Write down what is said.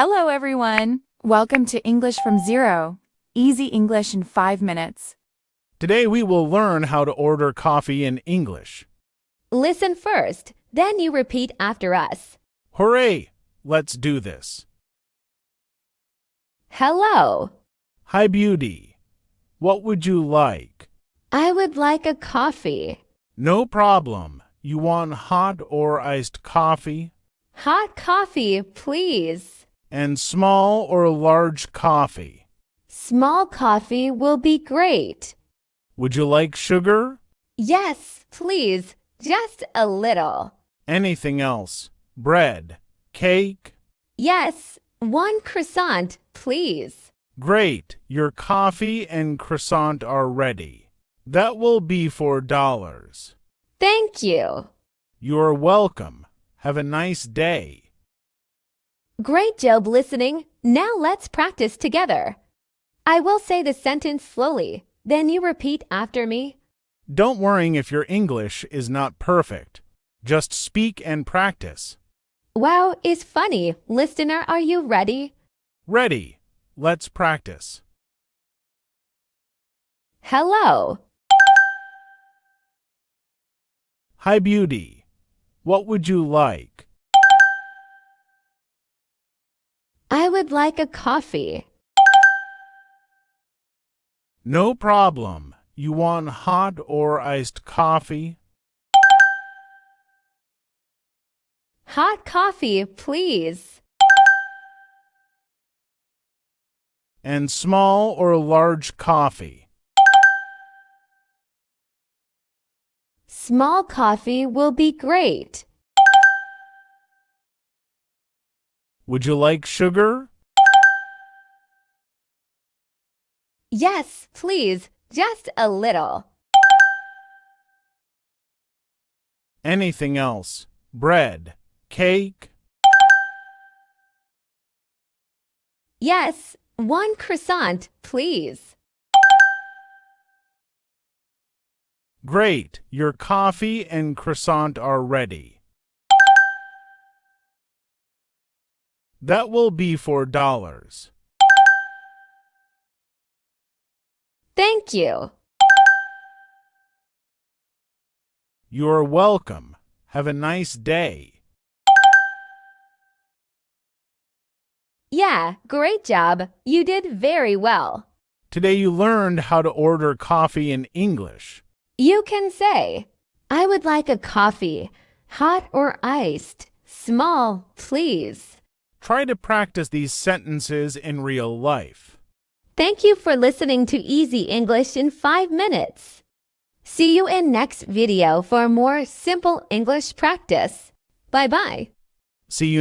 Hello everyone! Welcome to English from Zero. Easy English in 5 minutes. Today we will learn how to order coffee in English. Listen first, then you repeat after us. Hooray! Let's do this. Hello. Hi, beauty. What would you like? I would like a coffee. No problem. You want hot or iced coffee? Hot coffee, please. And small or large coffee? Small coffee will be great. Would you like sugar? Yes, please. Just a little. Anything else? Bread? Cake? Yes, 1 croissant, please. Great. Your coffee and croissant are ready. That will be $4. Thank you. You're welcome. Have a nice day. Great job listening. Now let's practice together. I will say the sentence slowly, then you repeat after me. Don't worry if your English is not perfect. Just speak and practice. Wow, it's funny. Listener, are you ready? Ready. Let's practice. Hello. Hi, beauty. What would you like? I would like a coffee. No problem. You want hot or iced coffee? Hot coffee, please. And small or large coffee? Small coffee will be great. Would you like sugar? Yes, please. Just a little. Anything else? Bread? Cake? Yes, 1 croissant, please. Great. Your coffee and croissant are ready. That will be $4. Thank you. You're welcome. Have a nice day. Yeah, great job. You did very well. Today you learned how to order coffee in English. You can say, I would like a coffee, hot or iced, small, please. Try to practice these sentences in real life. Thank you for listening to Easy English in 5 minutes. See you in next video for more simple English practice. Bye-bye. See you